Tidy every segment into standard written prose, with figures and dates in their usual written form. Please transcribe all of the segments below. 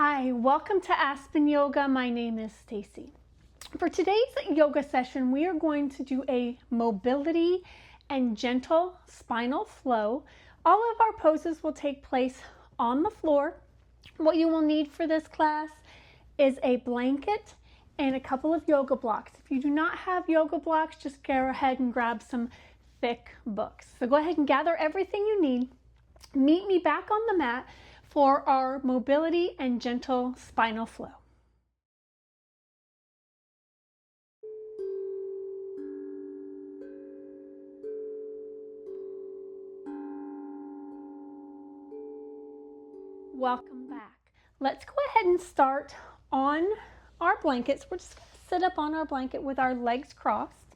Hi, welcome to Aspen Yoga. My name is Stacy. For today's yoga session, we are going to do a mobility and gentle spinal flow. All of our poses will take place on the floor. What you will need for this class is a blanket and a couple of yoga blocks. If you do not have yoga blocks, just go ahead and grab some thick books. So go ahead and gather everything you need. Meet me back on the mat for our mobility and gentle spinal flow. Welcome back. Let's go ahead and start on our blankets. We're just going to sit up on our blanket with our legs crossed.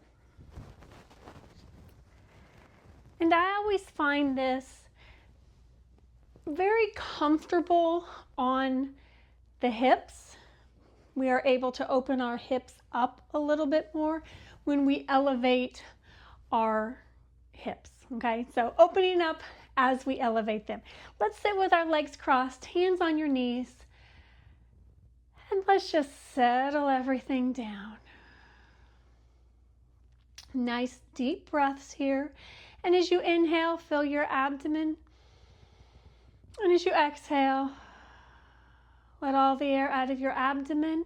And I always find this very comfortable on the hips. We are able to open our hips up a little bit more when we elevate our hips, okay? So opening up as we elevate them. Let's sit with our legs crossed, hands on your knees, and let's just settle everything down. Nice deep breaths here. And as you inhale, fill your abdomen. And as you exhale, let all the air out of your abdomen,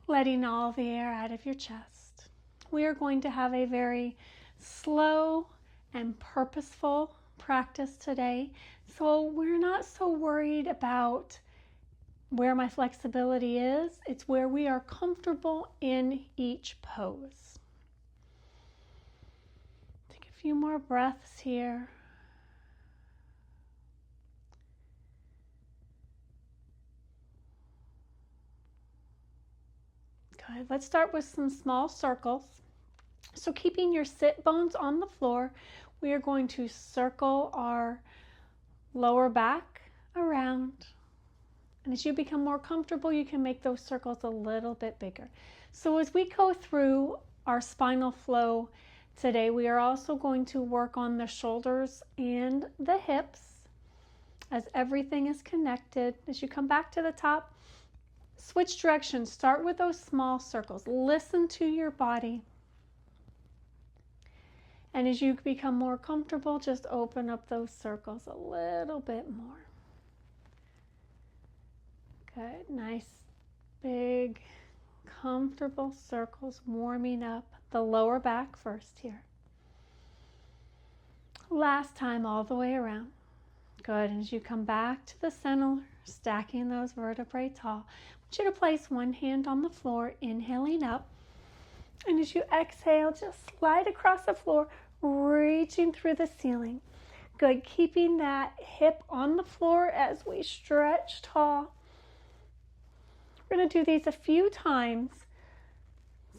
letting all the air out of your chest. We are going to have a very slow and purposeful practice today, so we're not so worried about where my flexibility is. It's where we are comfortable in each pose. Take a few more breaths here. Good. Let's start with some small circles. So keeping your sit bones on the floor, we are going to circle our lower back around. And as you become more comfortable, you can make those circles a little bit bigger. So as we go through our spinal flow today, we are also going to work on the shoulders and the hips as everything is connected. As you come back to the top, switch directions. Start with those small circles. Listen to your body. And as you become more comfortable, just open up those circles a little bit more. Good. Nice, big, comfortable circles, warming up the lower back first here. Last time, all the way around. Good. And as you come back to the center, stacking those vertebrae tall, I want you to place one hand on the floor, inhaling up. And as you exhale, just slide across the floor, reaching through the ceiling. Good. Keeping that hip on the floor as we stretch tall. We're going to do these a few times.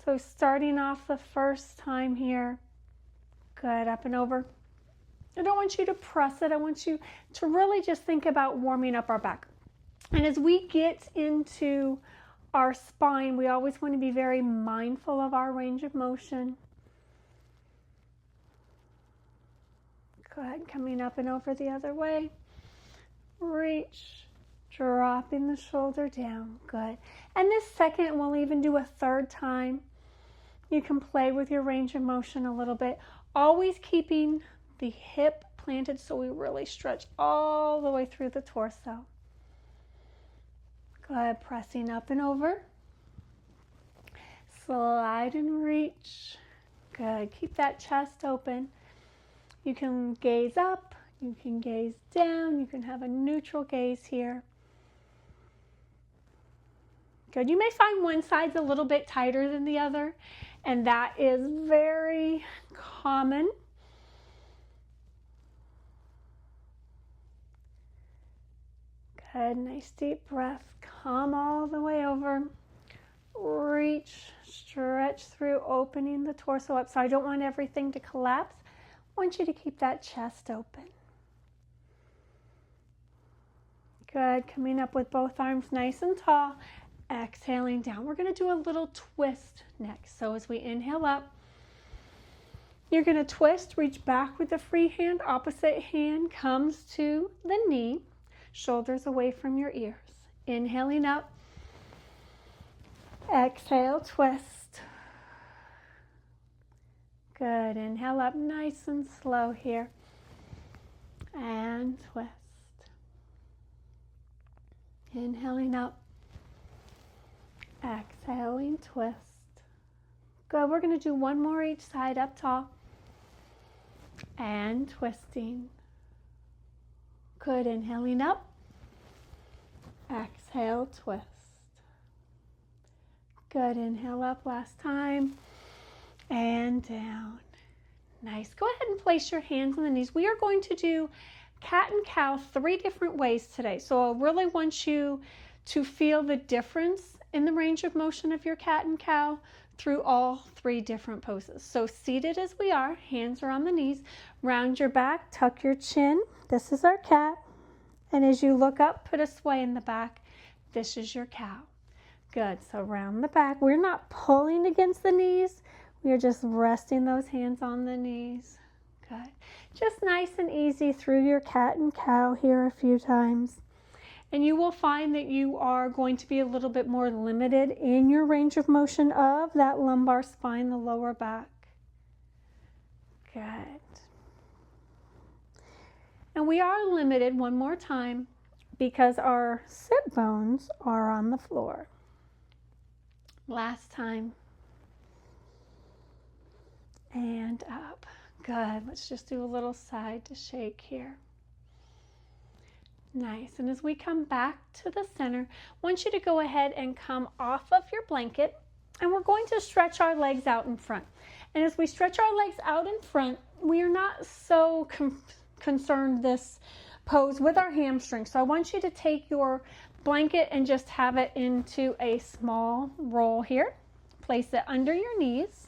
So starting off the first time here. Good. Up and over. I don't want you to press it. I want you to really just think about warming up our back. And as we get into our spine, we always want to be very mindful of our range of motion. Good. Coming up and over the other way. Reach. Dropping the shoulder down. Good. And this second, we'll even do a third time. You can play with your range of motion a little bit. Always keeping the hip planted so we really stretch all the way through the torso. Good. Pressing up and over. Slide and reach. Good. Keep that chest open. You can gaze up. You can gaze down. You can have a neutral gaze here. Good. You may find one side's a little bit tighter than the other, and that is very common. Good. Nice deep breath. Come all the way over. Reach, stretch through, opening the torso up. So I don't want everything to collapse. I want you to keep that chest open. Good. Coming up with both arms nice and tall. Exhaling down. We're going to do a little twist next. So as we inhale up, you're going to twist, reach back with the free hand. Opposite hand comes to the knee. Shoulders away from your ears. Inhaling up. Exhale, twist. Good. Inhale up nice and slow here. And twist. Inhaling up. Exhaling, twist. Good. We're going to do one more each side up tall. And twisting. Good. Inhaling up. Exhale, twist. Good. Inhale up last time. And down. Nice. Go ahead and place your hands on the knees. We are going to do cat and cow 3 different ways today. So I really want you to feel the difference in the range of motion of your cat and cow through all 3 different poses. So seated as we are, hands are on the knees, round your back, tuck your chin. This is our cat. And as you look up, put a sway in the back. This is your cow. Good. So round the back. We're not pulling against the knees. We are just resting those hands on the knees. Good. Just nice and easy through your cat and cow here a few times. And you will find that you are going to be a little bit more limited in your range of motion of that lumbar spine, the lower back. Good. And we are limited one more time because our sit bones are on the floor. Last time. And up. Good. Let's just do a little side to shake here. Nice. And as we come back to the center, I want you to go ahead and come off of your blanket, and we're going to stretch our legs out in front. And as we stretch our legs out in front, we are not so concerned this pose with our hamstrings. So I want you to take your blanket and just have it into a small roll here. Place it under your knees.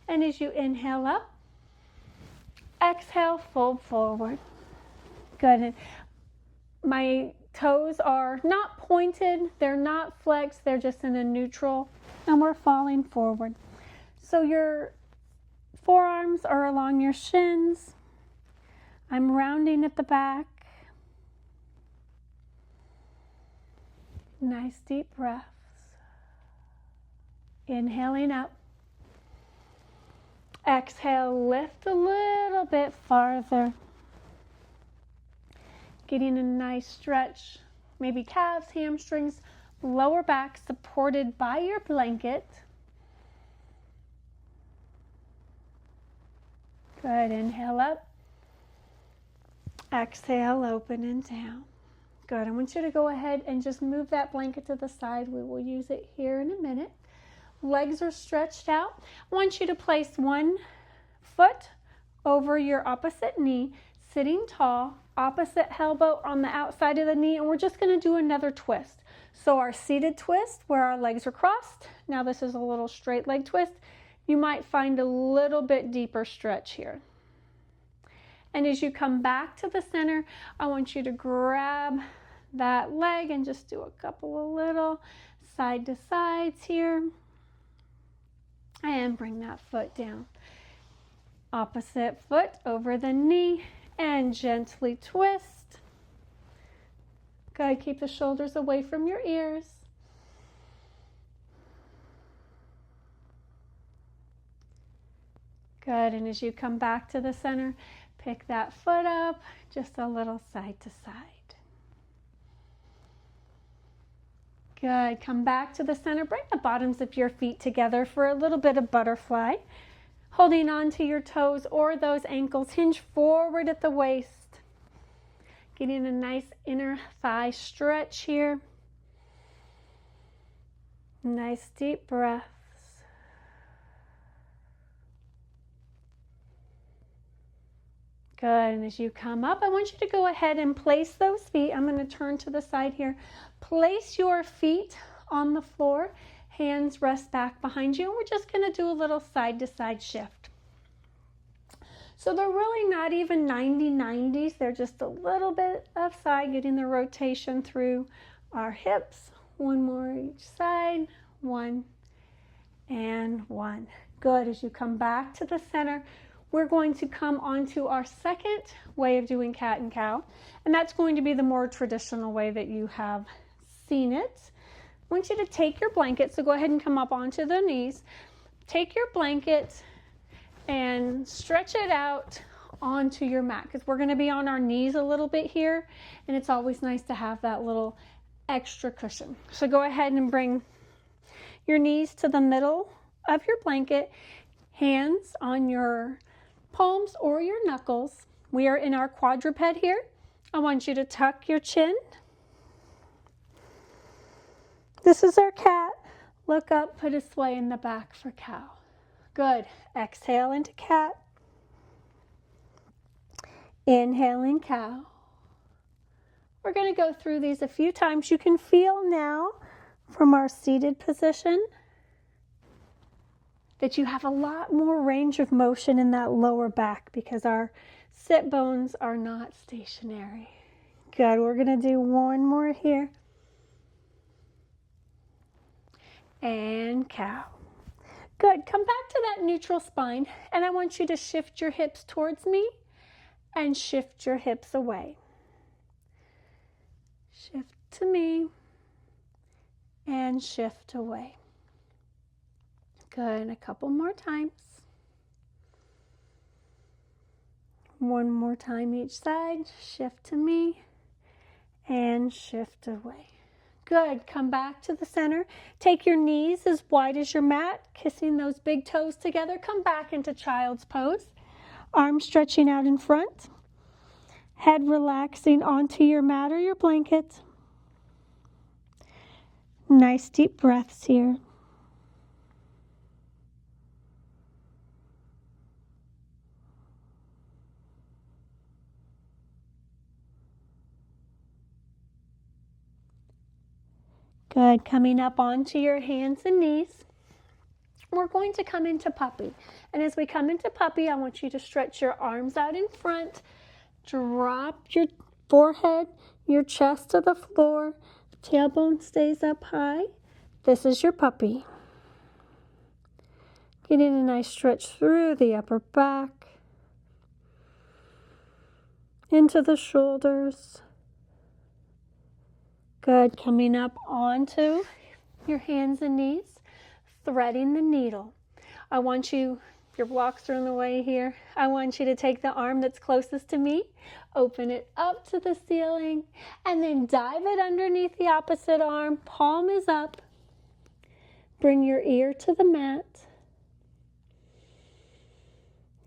And as you inhale up, exhale, fold forward. Good. My toes are not pointed, they're not flexed, they're just in a neutral, and we're falling forward. So your forearms are along your shins. I'm rounding at the back. Nice deep breaths. Inhaling up. Exhale, lift a little bit farther. Getting a nice stretch, maybe calves, hamstrings, lower back supported by your blanket. Good. Inhale up. Exhale, open and down. Good. I want you to go ahead and just move that blanket to the side. We will use it here in a minute. Legs are stretched out. I want you to place one foot over your opposite knee, sitting tall, opposite elbow on the outside of the knee, and we're just going to do another twist. So our seated twist where our legs are crossed. Now this is a little straight leg twist. You might find a little bit deeper stretch here. And as you come back to the center, I want you to grab that leg and just do a couple of little side to sides here. And bring that foot down. Opposite foot over the knee and gently twist. Good. Keep the shoulders away from your ears. Good. And as you come back to the center, pick that foot up, just a little side to side. Good. Come back to the center. Bring the bottoms of your feet together for a little bit of butterfly. Holding on to your toes or those ankles. Hinge forward at the waist. Getting a nice inner thigh stretch here. Nice deep breaths. Good. And as you come up, I want you to go ahead and place those feet. I'm going to turn to the side here. Place your feet on the floor. Hands rest back behind you. And we're just going to do a little side-to-side shift. So they're really not even 90-90s. They're just a little bit of side, getting the rotation through our hips. One more each side. 1 and 1. Good. As you come back to the center, we're going to come onto our second way of doing cat and cow, and that's going to be the more traditional way that you have seen it. I want you to take your blanket, so go ahead and come up onto the knees. Take your blanket and stretch it out onto your mat, because we're going to be on our knees a little bit here, and it's always nice to have that little extra cushion. So go ahead and bring your knees to the middle of your blanket, hands on your palms or your knuckles. We are in our quadruped here. I want you to tuck your chin. This is our cat. Look up, put a sway in the back for cow. Good. Exhale into cat. Inhaling cow. We're going to go through these a few times. You can feel now from our seated position that you have a lot more range of motion in that lower back because our sit bones are not stationary. Good. We're going to do one more here. And cow. Good. Come back to that neutral spine, and I want you to shift your hips towards me and shift your hips away. Shift to me and shift away. Good. A couple more times. One more time each side. Shift to me and shift away. Good. Come back to the center. Take your knees as wide as your mat, kissing those big toes together. Come back into child's pose. Arms stretching out in front. Head relaxing onto your mat or your blanket. Nice deep breaths here. Good. Coming up onto your hands and knees. We're going to come into puppy. And as we come into puppy, I want you to stretch your arms out in front. Drop your forehead, your chest to the floor. Tailbone stays up high. This is your puppy. Getting a nice stretch through the upper back, into the shoulders. Good. Coming up onto your hands and knees, threading the needle. I want you, your blocks are in the way here. I want you to take the arm that's closest to me, open it up to the ceiling, and then dive it underneath the opposite arm. Palm is up. Bring your ear to the mat.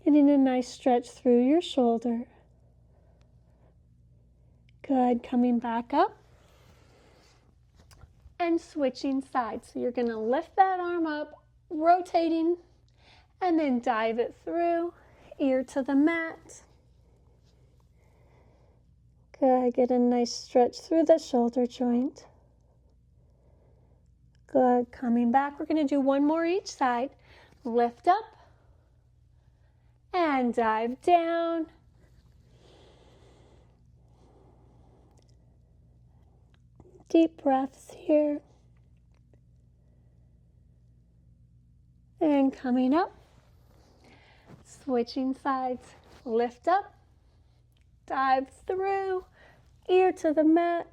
Getting a nice stretch through your shoulder. Good. Coming back up. And switching sides. So you're going to lift that arm up, rotating, and then dive it through, ear to the mat. Good. Get a nice stretch through the shoulder joint. Good. Coming back. We're going to do one more each side. Lift up and dive down. Deep breaths here. And coming up. Switching sides. Lift up. Dive through. Ear to the mat.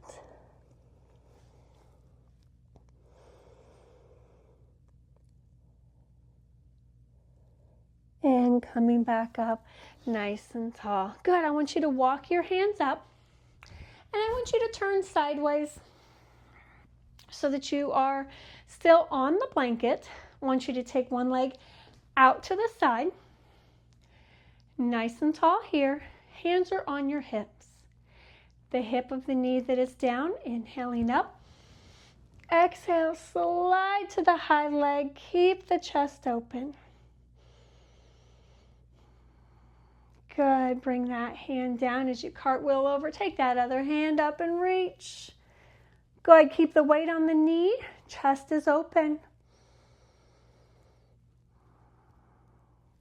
And coming back up nice and tall. Good. I want you to walk your hands up. And I want you to turn sideways so that you are still on the blanket. I want you to take one leg out to the side. Nice and tall here. Hands are on your hips. The hip of the knee that is down, inhaling up. Exhale, slide to the high leg. Keep the chest open. Good. Bring that hand down as you cartwheel over. Take that other hand up and reach. Good. Keep the weight on the knee. Chest is open.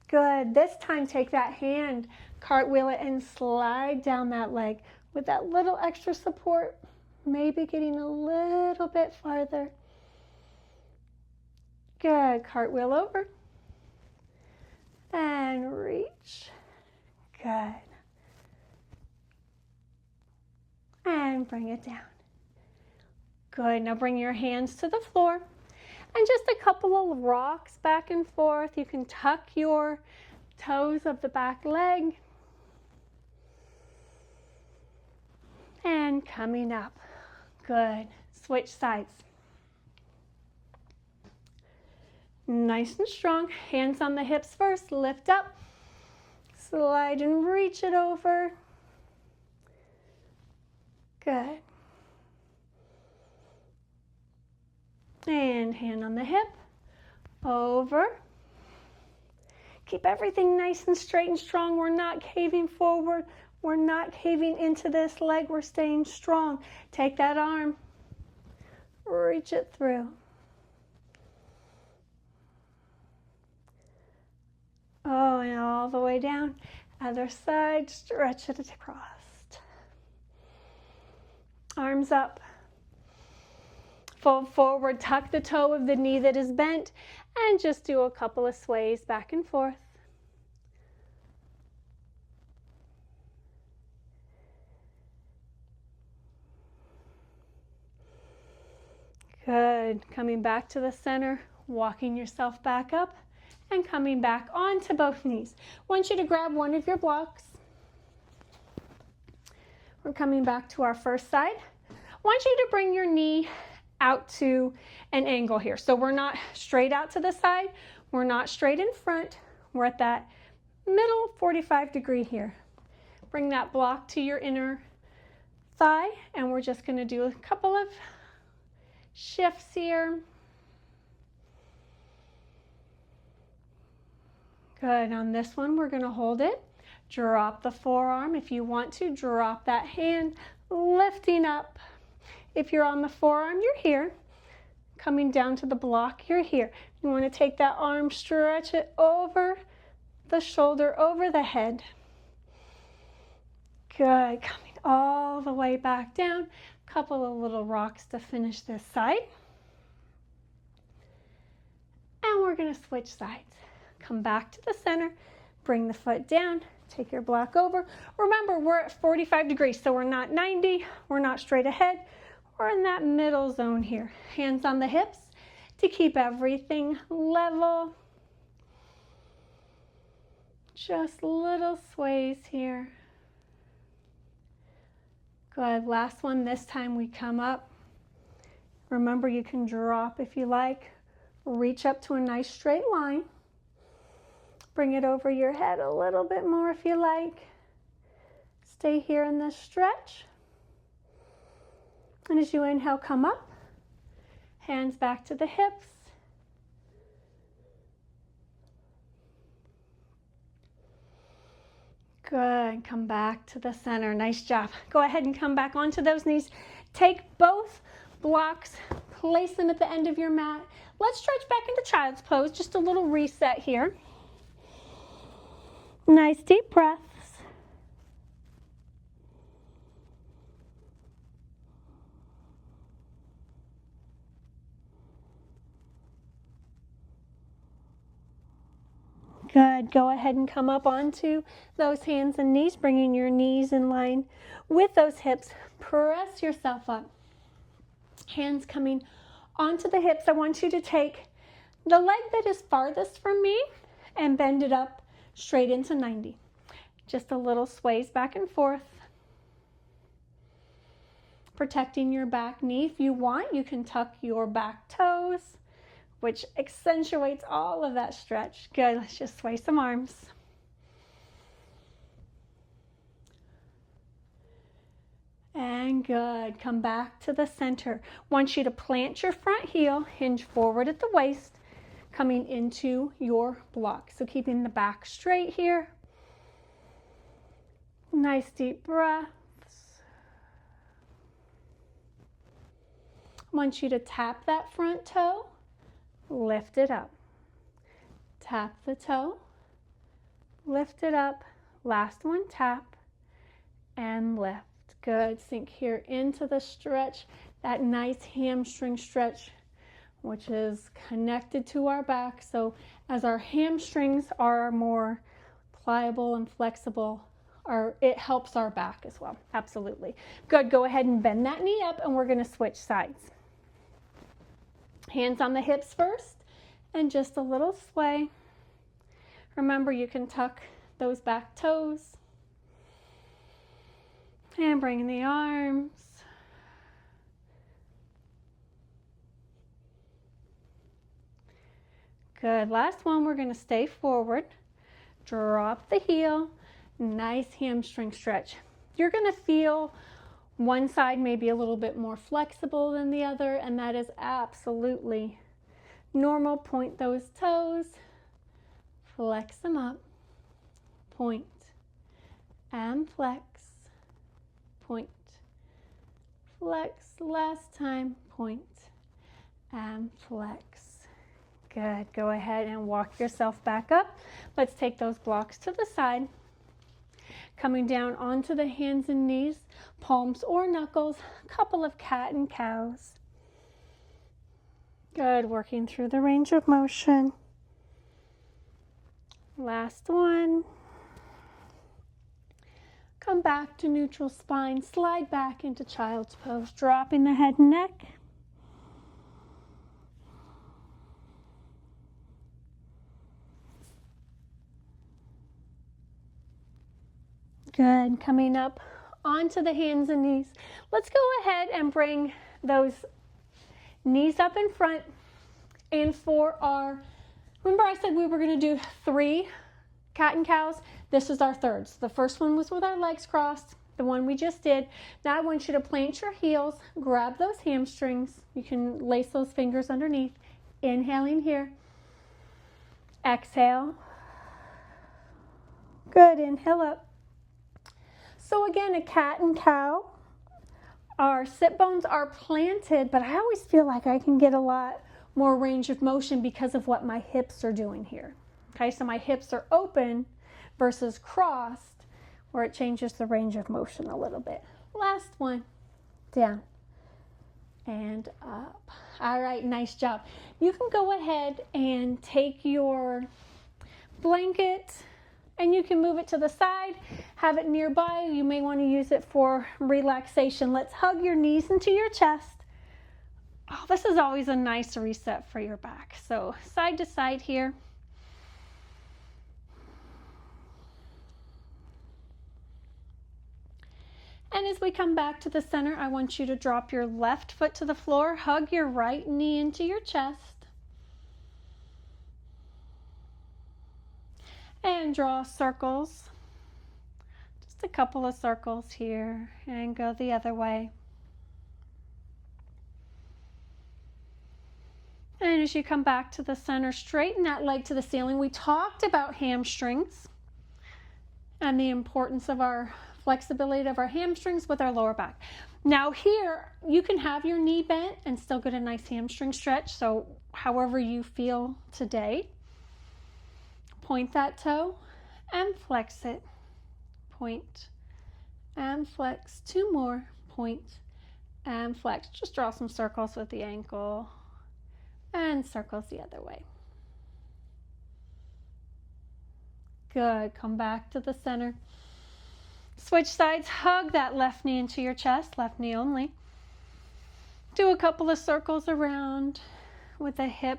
Good. This time, take that hand, cartwheel it, and slide down that leg with that little extra support. Maybe getting a little bit farther. Good. Cartwheel over. and reach. Good. And bring it down. Good. Now bring your hands to the floor and just a couple of rocks back and forth. You can tuck your toes of the back leg. And coming up. Good. Switch sides. Nice and strong. Hands on the hips first. Lift up. Slide and reach it over. Good. And hand on the hip. Over. Keep everything nice and straight and strong. We're not caving forward. We're not caving into this leg. We're staying strong. Take that arm. Reach it through. Oh, and all the way down. Other side, stretch it across. Arms up. Fold forward, tuck the toe of the knee that is bent, and just do a couple of sways back and forth. Good. Coming back to the center, walking yourself back up, and coming back onto both knees. I want you to grab one of your blocks. We're coming back to our first side. I want you to bring your knee out to an angle here. So we're not straight out to the side. We're not straight in front. We're at that middle 45-degree here. Bring that block to your inner thigh, and we're just going to do a couple of shifts here. Good. On this one, we're going to hold it. Drop the forearm. If you want to, drop that hand, lifting up. If you're on the forearm, you're here. Coming down to the block, you're here. You want to take that arm, stretch it over the shoulder, over the head. Good. Coming all the way back down. Couple of little rocks to finish this side. And we're going to switch sides. Come back to the center, bring the foot down, take your block over. Remember, we're at 45 degrees, so we're not 90, we're not straight ahead. We're in that middle zone here. Hands on the hips to keep everything level. Just little sways here. Good. Last one. This time we come up. Remember, you can drop if you like. Reach up to a nice straight line. Bring it over your head a little bit more if you like. Stay here in this stretch. And as you inhale, come up. Hands back to the hips. Good. Come back to the center. Nice job. Go ahead and come back onto those knees. Take both blocks, place them at the end of your mat. Let's stretch back into child's pose. Just a little reset here. Nice deep breaths. Good. Go ahead and come up onto those hands and knees, bringing your knees in line with those hips. Press yourself up. Hands coming onto the hips. I want you to take the leg that is farthest from me and bend it up straight into 90. Just a little sways back and forth. Protecting your back knee. If you want, you can tuck your back toes, which accentuates all of that stretch. Good. Let's just sway some arms. And good. Come back to the center. Want you to plant your front heel, hinge forward at the waist, coming into your block. So keeping the back straight here. Nice deep breaths. Want you to tap that front toe. Lift it up. Tap the toe. Lift it up. Last one, tap and lift. Good. Sink here into the stretch. That nice hamstring stretch which is connected to our back. So as our hamstrings are more pliable and flexible, it helps our back as well. Absolutely. Good. Go ahead and bend that knee up, and we're going to switch sides. Hands on the hips first, and just a little sway. Remember, you can tuck those back toes. And bring in the arms. Good. Last one, we're going to stay forward. Drop the heel. Nice hamstring stretch. You're going to feel one side maybe a little bit more flexible than the other, and that is absolutely normal. Point those toes. Flex them up. Point. And flex. Point. Flex. Last time. Point. And flex. Good. Go ahead and walk yourself back up. Let's take those blocks to the side. Coming down onto the hands and knees, palms or knuckles, a couple of cat and cows. Good. Working through the range of motion. Last one. Come back to neutral spine. Slide back into child's pose, dropping the head and neck. Good. Coming up onto the hands and knees. Let's go ahead and bring those knees up in front. And remember I said we were going to do 3 cat and cows? This is our third. So the first one was with our legs crossed, the one we just did. Now I want you to plant your heels, grab those hamstrings. You can lace those fingers underneath. Inhaling here. Exhale. Good. Inhale up. So again, a cat and cow. Our sit bones are planted, but I always feel like I can get a lot more range of motion because of what my hips are doing here. Okay, so my hips are open versus crossed, where it changes the range of motion a little bit. Last one. Down and up. All right, nice job. You can go ahead and take your blanket and you can move it to the side, have it nearby. You may want to use it for relaxation. Let's hug your knees into your chest. Oh, this is always a nice reset for your back. So side to side here. And as we come back to the center, I want you to drop your left foot to the floor, hug your right knee into your chest. And draw circles, just a couple of circles here, and go the other way. And as you come back to the center, straighten that leg to the ceiling. We talked about hamstrings and the importance of our flexibility of our hamstrings with our lower back. Now here, you can have your knee bent and still get a nice hamstring stretch, so however you feel today. Point that toe and flex it. Point and flex. 2 more. Point and flex. Just draw some circles with the ankle and circles the other way. Good. Come back to the center. Switch sides. Hug that left knee into your chest. Left knee only. Do a couple of circles around with the hip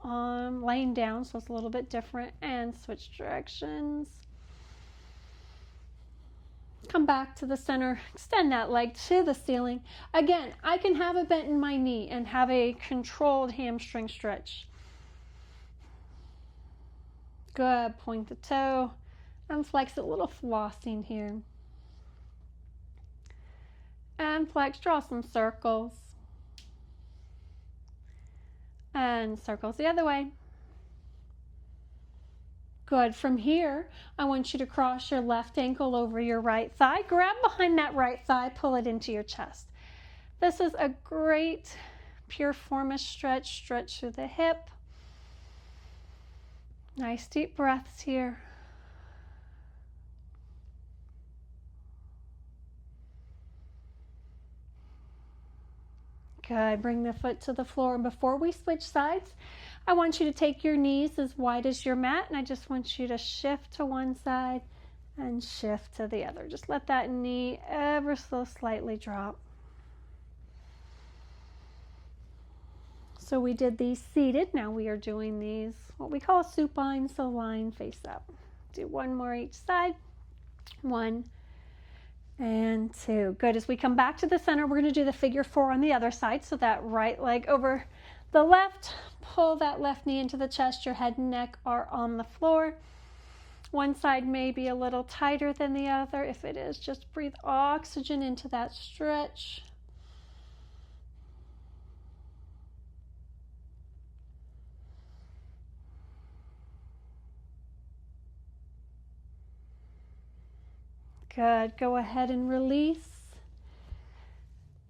laying down, so it's a little bit different, and switch directions. Come back to the center, extend that leg to the ceiling. Again, I can have a bent in my knee and have a controlled hamstring stretch. Good. Point the toe and flex it. A little flossing here. And flex. Draw some circles. And circles the other way. Good. From here, I want you to cross your left ankle over your right thigh. Grab behind that right thigh, pull it into your chest. This is a great piriformis stretch. Stretch through the hip. Nice deep breaths here. Good. Bring the foot to the floor. And before we switch sides, I want you to take your knees as wide as your mat, and I just want you to shift to one side and shift to the other. Just let that knee ever so slightly drop. So we did these seated. Now we are doing these, what we call supine, so lying face up. Do one more each side. 1 and 2. Good. As we come back to the center, we're going to do the figure 4 on the other side. So that right leg over the left, pull that left knee into the chest. Your head and neck are on the floor. One side may be a little tighter than the other. If it is, just breathe oxygen into that stretch. Good. Go ahead and release.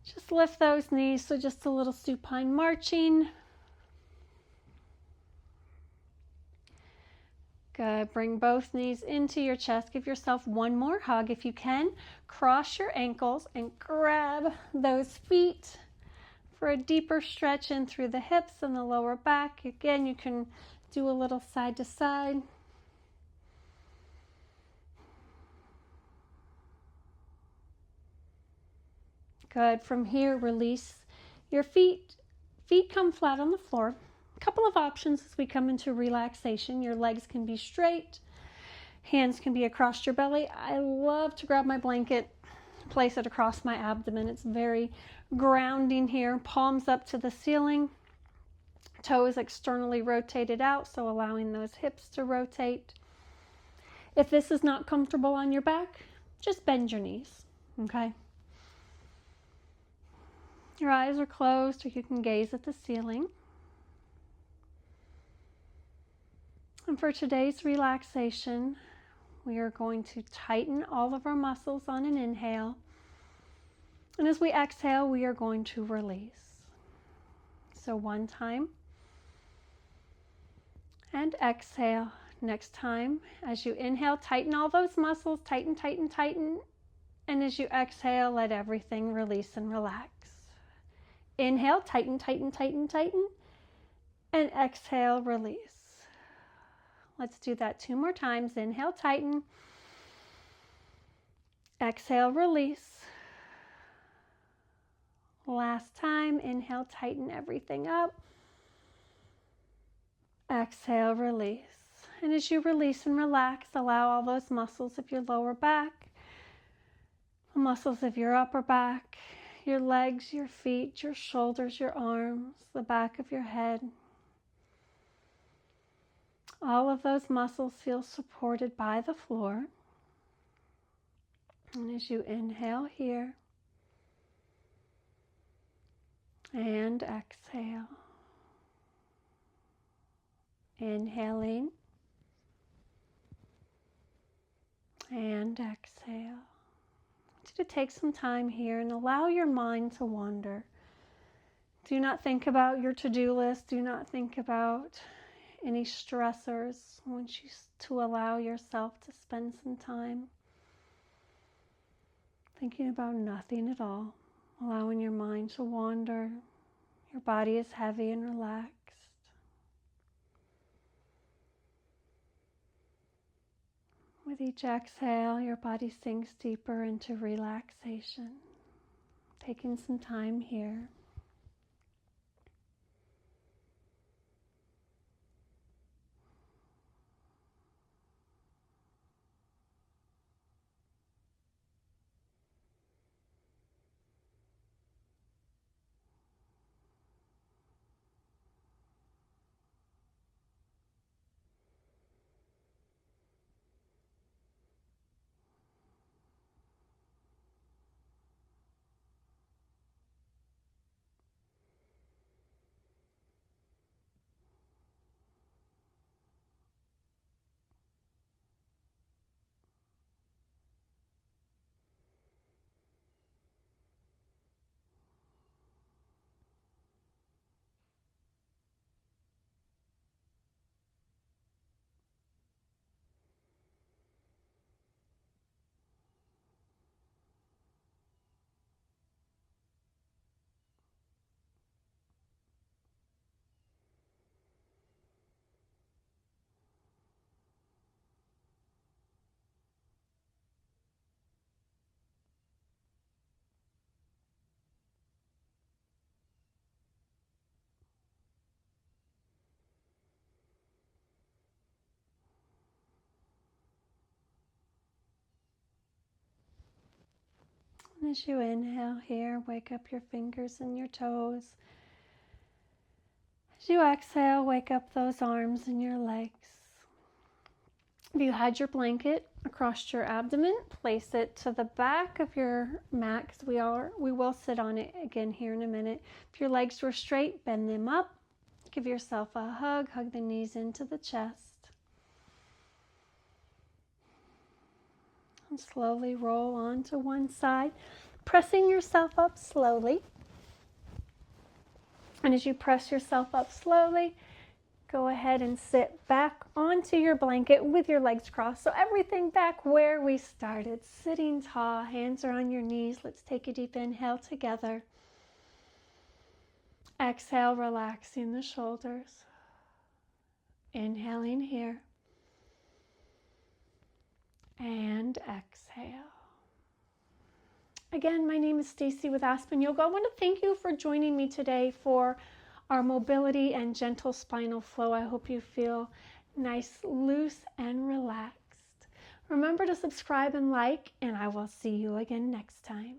Just lift those knees. So just a little supine marching. Good. Bring both knees into your chest. Give yourself one more hug if you can. Cross your ankles and grab those feet for a deeper stretch in through the hips and the lower back. Again, you can do a little side to side. Good. From here, release your feet. Feet come flat on the floor. A couple of options as we come into relaxation. Your legs can be straight. Hands can be across your belly. I love to grab my blanket, place it across my abdomen. It's very grounding here. Palms up to the ceiling. Toes externally rotated out, so allowing those hips to rotate. If this is not comfortable on your back, just bend your knees, okay? Your eyes are closed, or you can gaze at the ceiling. And for today's relaxation, we are going to tighten all of our muscles on an inhale. And as we exhale, we are going to release. So one time. And exhale. Next time, as you inhale, tighten all those muscles. Tighten, tighten, tighten. And as you exhale, let everything release and relax. Inhale, tighten, tighten, tighten, tighten. And exhale, release. Let's do that 2 more times. Inhale, tighten. Exhale, release. Last time, inhale, tighten everything up. Exhale, release. And as you release and relax, allow all those muscles of your lower back, the muscles of your upper back, your legs, your feet, your shoulders, your arms, the back of your head. All of those muscles feel supported by the floor. And as you inhale here and exhale, inhaling and exhale. I want you to take some time here and allow your mind to wander. Do not think about your to-do list. Do not think about any stressors. I want you to allow yourself to spend some time thinking about nothing at all, allowing your mind to wander. Your body is heavy and relaxed. With each exhale, your body sinks deeper into relaxation. Taking some time here. And as you inhale here, wake up your fingers and your toes. As you exhale, wake up those arms and your legs. If you had your blanket across your abdomen, place it to the back of your mat, because we will sit on it again here in a minute. If your legs were straight, bend them up. Give yourself a hug. Hug the knees into the chest. And slowly roll onto one side, pressing yourself up slowly. And as you press yourself up slowly, go ahead and sit back onto your blanket with your legs crossed. So everything back where we started, sitting tall, hands are on your knees. Let's take a deep inhale together. Exhale, relaxing the shoulders. Inhaling here. And exhale. Again, my name is Stacy with Aspen Yoga. I want to thank you for joining me today for our mobility and gentle spinal flow. I hope you feel nice, loose, and relaxed. Remember to subscribe and like, and I will see you again next time.